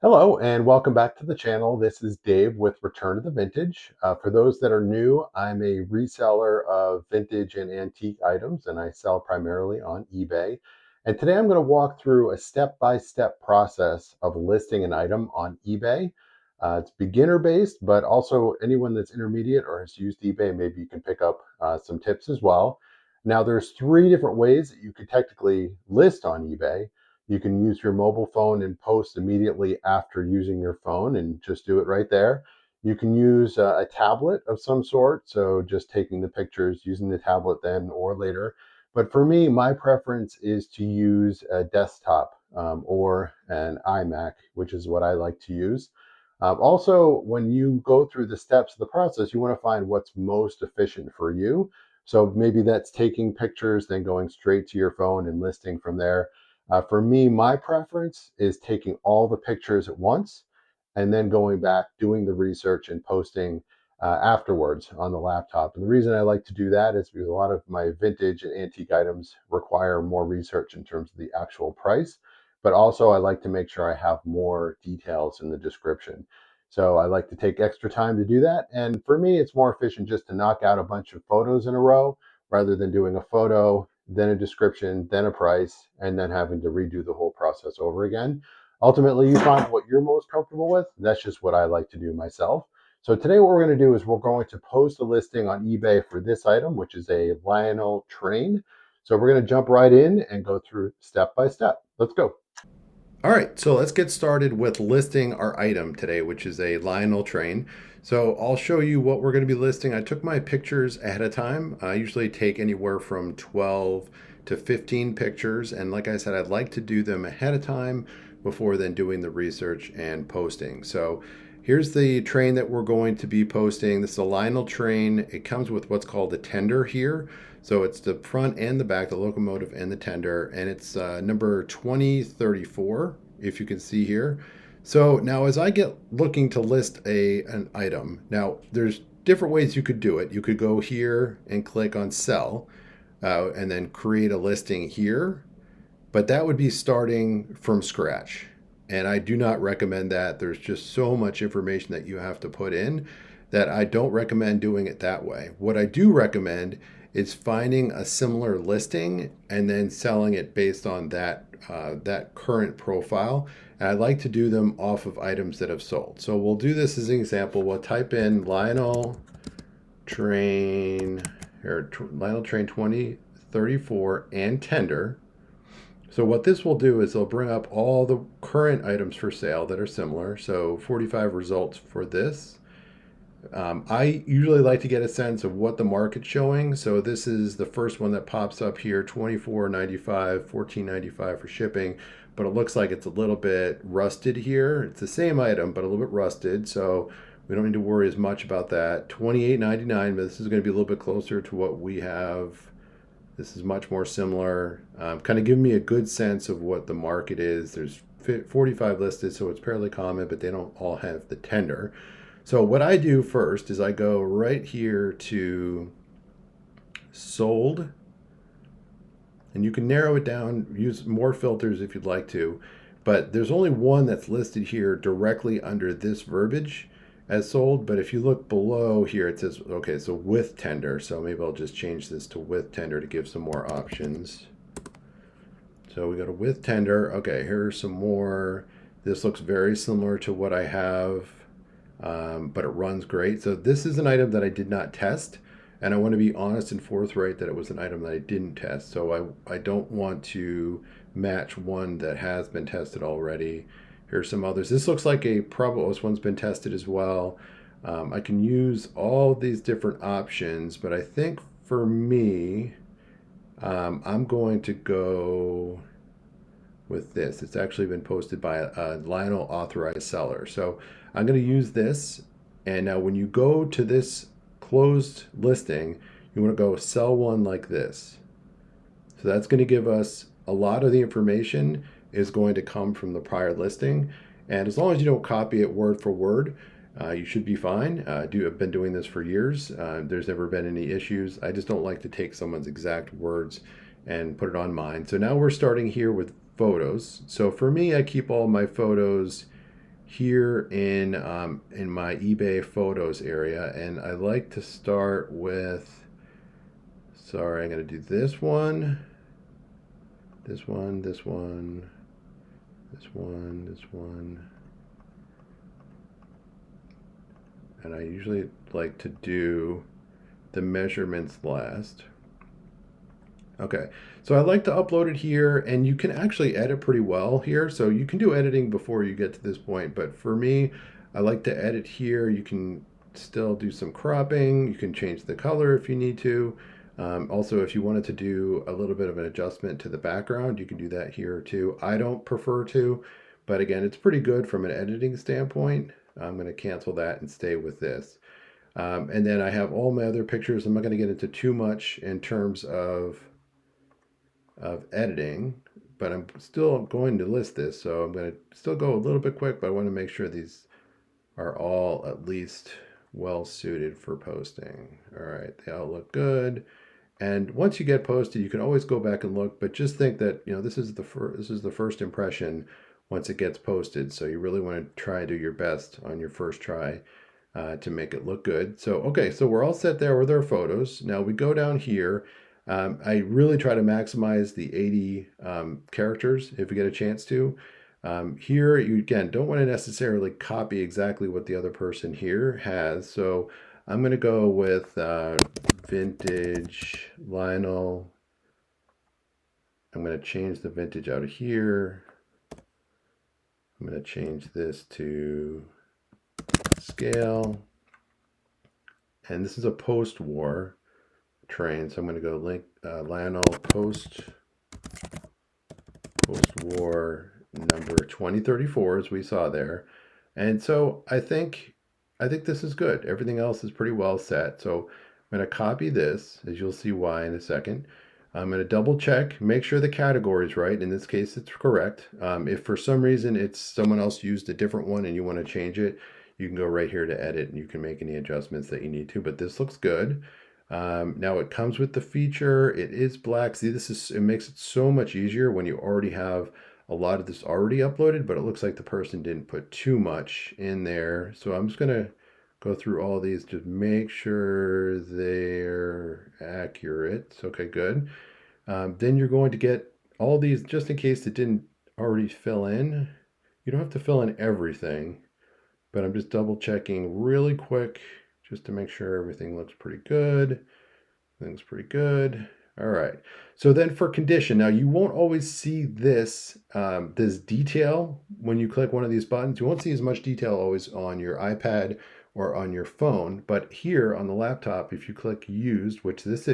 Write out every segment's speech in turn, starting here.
Hello and welcome back to the channel. This is Dave with Return to the Vintage. For those that are new, I'm a reseller of vintage and antique items and I sell primarily on eBay. And today I'm going to walk through a step-by-step process of listing an item on eBay. It's beginner based, but also anyone that's intermediate or has used eBay, maybe you can pick up some tips as well. Now, there's three different ways that you could technically list on eBay. You can use your mobile phone and post immediately after using your phone and just do it right there. You can use a tablet of some sort, so just taking the pictures using the tablet then or later. But for me, my preference is to use a desktop or an iMac, which is what I like to use. Also, when you go through the steps of the process, you want to find what's most efficient for you. So maybe that's taking pictures, then going straight to your phone and listing from there. For me, my preference is taking all the pictures at once and then going back, doing the research and posting afterwards on the laptop. And the reason I like to do that is because a lot of my vintage and antique items require more research in terms of the actual price, but also I like to make sure I have more details in the description. So I like to take extra time to do that. And for me, it's more efficient just to knock out a bunch of photos in a row rather than doing a photo, then a description, then a price, and then having to redo the whole process over again. Ultimately, you find what you're most comfortable with. That's just what I like to do myself. So today what we're going to do is we're going to post a listing on eBay for this item, which is a Lionel train. So we're going to jump right in and go through step by step. Let's go. All right, so let's get started with listing our item today, which is a Lionel train. So I'll show you what we're going to be listing. I took my pictures ahead of time. I usually take anywhere from 12 to 15 pictures. And like I said, I'd like to do them ahead of time before then doing the research and posting. So here's the train that we're going to be posting. This is a Lionel train. It comes with what's called a tender here. So it's the front and the back, the locomotive and the tender, and it's number 2034, if you can see here. So now, as I get looking to list an item, now there's different ways you could do it. You could go here and click on sell, and then create a listing here, but that would be starting from scratch. And I do not recommend that. There's just so much information that you have to put in that I don't recommend doing it that way. What I do recommend is finding a similar listing and then selling it based on that current profile. And I like to do them off of items that have sold. So we'll do this as an example. We'll type in Lionel Train or Lionel Train 2034 and tender. So what this will do is it'll bring up all the current items for sale that are similar. So 45 results for this. I usually like to get a sense of what the market's showing. So this is the first one that pops up here, 24.95, 14.95 for shipping, but it looks like it's a little bit rusted here. It's the same item, but a little bit rusted. So we don't need to worry as much about that. 28.99, but this is going to be a little bit closer to what we have. This is much more similar. Kind of giving me a good sense of what the market is. There's 45 listed, so it's fairly common, but they don't all have the tender. So what I do first is I go right here to sold, and you can narrow it down, use more filters if you'd like to, but there's only one that's listed here directly under this verbiage as sold. But if you look below here, it says, okay, so with tender. So maybe I'll just change this to with tender to give some more options. So we go to with tender. Okay, here's some more. This looks very similar to what I have, but it runs great. So this is an item that I did not test, and I want to be honest and forthright that it was an item that I didn't test. So I don't want to match one that has been tested already. Here's some others. This looks like a probably this one's been tested as well. I can use all these different options, but I think for me, I'm going to go with this. It's actually been posted by a Lionel authorized seller. So I'm going to use this. And now when you go to this closed listing, you want to go sell one like this. So that's going to give us a lot of the information is going to come from the prior listing. And as long as you don't copy it word for word, you should be fine. I've been doing this for years. There's never been any issues. I just don't like to take someone's exact words and put it on mine. So now we're starting here with photos. So for me, I keep all my photos here in my eBay photos area, and I like to start with. Sorry, I'm gonna do this one, this one, this one, this one, this one, and I usually like to do the measurements last. Okay, so I like to upload it here, and you can actually edit pretty well here. So you can do editing before you get to this point, but for me, I like to edit here. You can still do some cropping. You can change the color if you need to. Also, if you wanted to do a little bit of an adjustment to the background, you can do that here too. I don't prefer to, but again, it's pretty good from an editing standpoint. I'm going to cancel that and stay with this. And then I have all my other pictures. I'm not going to get into too much in terms of editing, but I'm still going to list this. So I'm going to still go a little bit quick, but I want to make sure these are all at least well suited for posting. All right, they all look good. And once you get posted, you can always go back and look, but just think that, this is the first impression once it gets posted. So you really want to try to do your best on your first try to make it look good. So, okay, so we're all set there with our photos. Now we go down here. I really try to maximize the 80 characters if you get a chance to. Here, you again don't want to necessarily copy exactly what the other person here has. So I'm going to go with vintage Lionel. I'm going to change the vintage out of here. I'm going to change this to scale. And this is a post-war train. So I'm going to go link Lionel post-war number 2034, as we saw there. And so I think this is good. Everything else is pretty well set. So I'm going to copy this, as you'll see why in a second. I'm going to double check, make sure the category is right. In this case, it's correct. If for some reason it's someone else used a different one and you want to change it, you can go right here to edit and you can make any adjustments that you need to, but this looks good. Now it comes with the feature. It is black. See, it makes it so much easier when you already have a lot of this already uploaded, but it looks like the person didn't put too much in there. So I'm just going to go through all these to make sure they're accurate. Okay, good. Then you're going to get all these, just in case it didn't already fill in. You don't have to fill in everything, but I'm just double checking really quick just to make sure everything looks pretty good. Everything's pretty good. All right. So then for condition, now you won't always see this detail when you click one of these buttons. You won't see as much detail always on your iPad or on your phone, but here on the laptop, if you click used, which this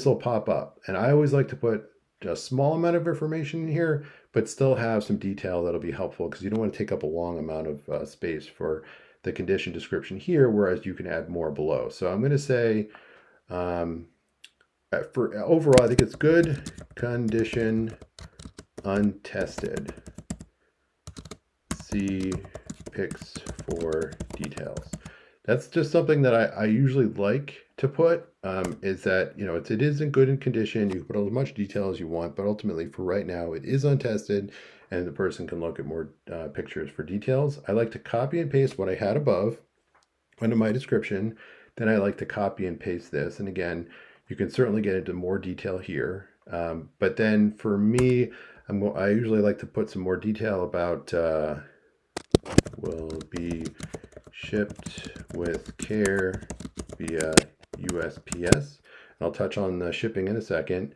will pop up. And I always like to put a small amount of information in here, but still have some detail that'll be helpful because you don't want to take up a long amount of space for the condition description here, whereas you can add more below. So I'm going to say, for overall, I think it's good condition untested. See pics for details. That's just something that I usually like to put, is that, it isn't good in condition. You can put as much detail as you want, but ultimately for right now, it is untested and the person can look at more pictures for details. I like to copy and paste what I had above under my description. Then I like to copy and paste this. And again, you can certainly get into more detail here. But then for me, I usually like to put some more detail about will be shipped with care via USPS. I'll touch on the shipping in a second.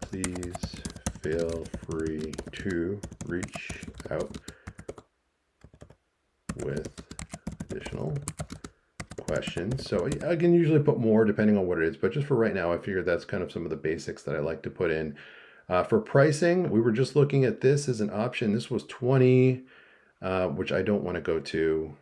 Please feel free to reach out with additional questions. So I can usually put more depending on what it is, but just for right now, I figured that's kind of some of the basics that I like to put in. For pricing, we were just looking at this as an option. This was 20, which I don't want to go to.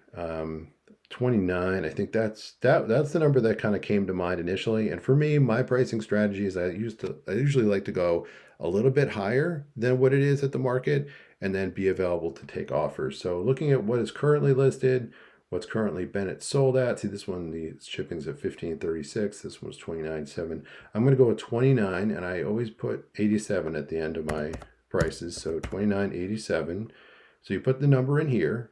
29. I think that's the number that kind of came to mind initially. And for me, my pricing strategy is I usually like to go a little bit higher than what it is at the market and then be available to take offers. So looking at what is currently listed, what's currently Bennett sold at. See, this one, the shipping's at 1536. This one's 29.7. I'm going to go with 29, and I always put 87 at the end of my prices. So 29.87. So you put the number in here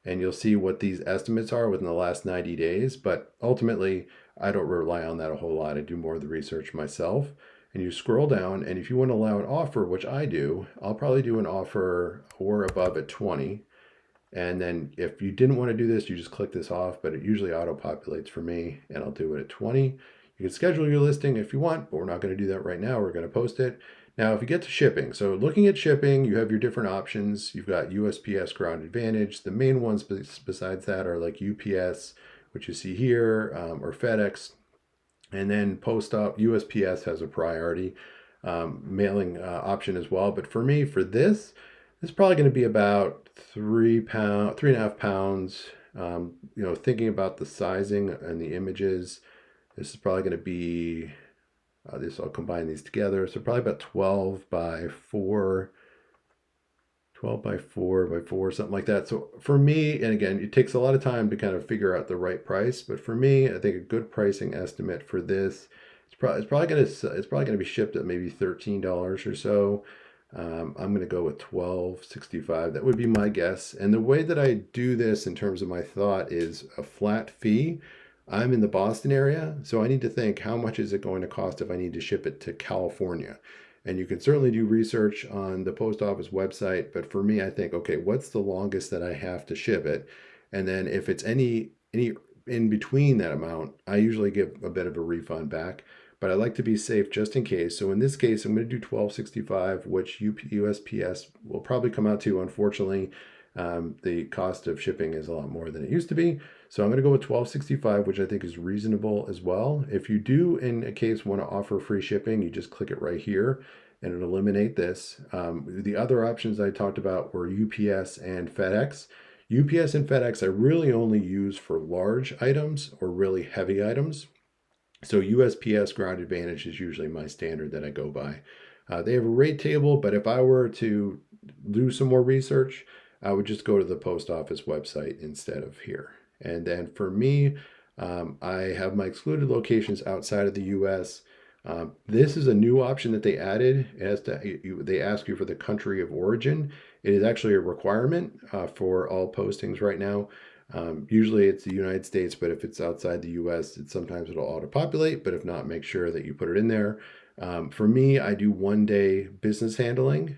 and you'll see what these estimates are within the last 90 days. But ultimately, I don't rely on that a whole lot. I do more of the research myself. And you scroll down, and if you want to allow an offer, which I do, I'll probably do an offer or above at 20. And then if you didn't want to do this, you just click this off, but it usually auto populates for me and I'll do it at 20. You can schedule your listing if you want, but we're not going to do that right now. We're going to post it. Now, if you get to shipping, so looking at shipping, you have your different options. You've got USPS Ground Advantage. The main ones besides that are like UPS, which you see here, or FedEx. And then post up, USPS has a priority mailing option as well. But for me, for this, it's probably going to be about 3 pound, 3.5 pounds. Thinking about the sizing and the images, this is probably going to be this. I'll combine these together. So probably about 12 by 4, 12 by 4 by 4, something like that. So for me, and again, it takes a lot of time to kind of figure out the right price. But for me, I think a good pricing estimate for this, it's probably gonna be shipped at maybe $13 or so. I'm gonna go with 12.65. That would be my guess. And the way that I do this in terms of my thought is a flat fee. I'm in the Boston area, so I need to think how much is it going to cost if I need to ship it to California. And you can certainly do research on the post office website, but for me, I think, okay, what's the longest that I have to ship it? And then if it's any in between that amount, I usually give a bit of a refund back. But I like to be safe just in case. So in this case, I'm going to do 12.65, which USPS will probably come out to. Unfortunately, the cost of shipping is a lot more than it used to be. So I'm going to go with 12.65, which I think is reasonable as well. If you do, in a case, want to offer free shipping, you just click it right here and it'll eliminate this. The other options I talked about were UPS and FedEx. UPS and FedEx I really only use for large items or really heavy items. So USPS Ground Advantage is usually my standard that I go by. They have a rate table, but if I were to do some more research, I would just go to the post office website instead of here. And then for me, I have my excluded locations outside of the US. This is a new option that they added. They ask you for the country of origin. It is actually a requirement for all postings right now. Usually it's the United States, but if it's outside the US, sometimes it'll auto-populate, but if not, make sure that you put it in there. For me, I do 1 day business handling,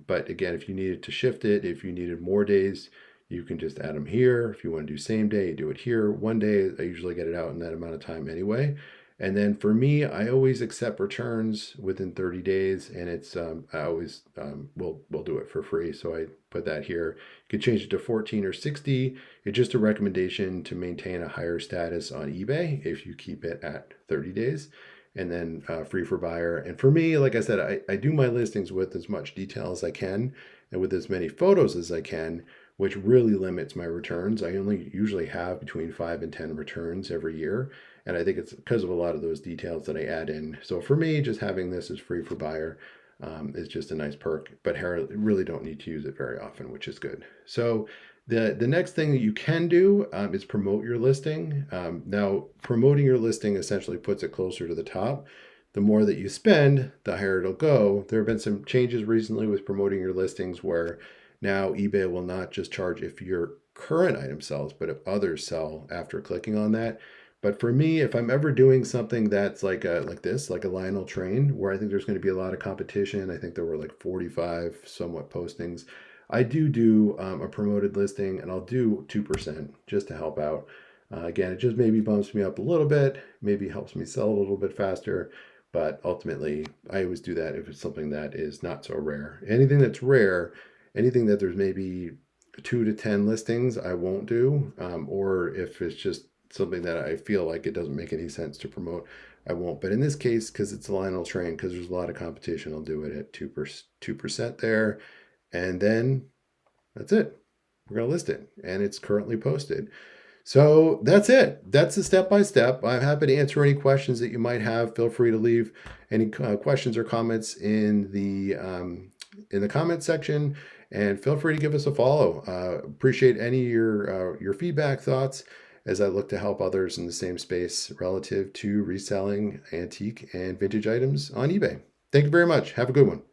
but again, if you needed to shift it, if you needed more days, you can just add them here. If you want to do same day, do it here. 1 day, I usually get it out in that amount of time anyway. And then for me, I always accept returns within 30 days, and it's I always will do it for free. So I put that here. You can change it to 14 or 60. It's just a recommendation to maintain a higher status on eBay if you keep it at 30 days, and then free for buyer. And for me, like I said, I do my listings with as much detail as I can and with as many photos as I can, which really limits my returns. I only usually have between 5 and 10 returns every year. And I think it's because of a lot of those details that I add in. So for me, just having this as free for buyer is just a nice perk, but really don't need to use it very often, which is good. So the next thing that you can do is promote your listing. Now, promoting your listing essentially puts it closer to the top. The more that you spend, the higher it'll go. There have been some changes recently with promoting your listings where now eBay will not just charge if your current item sells, but if others sell after clicking on that. But for me, if I'm ever doing something that's like a Lionel train, where I think there's going to be a lot of competition, I think there were like 45 somewhat postings. I do a promoted listing, and I'll do 2% just to help out. Again, it just maybe bumps me up a little bit, maybe helps me sell a little bit faster. But ultimately, I always do that if it's something that is not so rare. Anything that's rare, anything that there's maybe 2 to 10 listings, I won't do. Or if it's just something that I feel like it doesn't make any sense to promote, I won't. But in this case, because it's a Lionel train, because there's a lot of competition, I'll do it at 2% there. And then that's it. We're going to list it. And it's currently posted. So that's it. That's the step by step. I'm happy to answer any questions that you might have. Feel free to leave any questions or comments in the comment section, and feel free to give us a follow. Appreciate any of your feedback, thoughts, as I look to help others in the same space relative to reselling antique and vintage items on eBay. Thank you very much. Have a good one.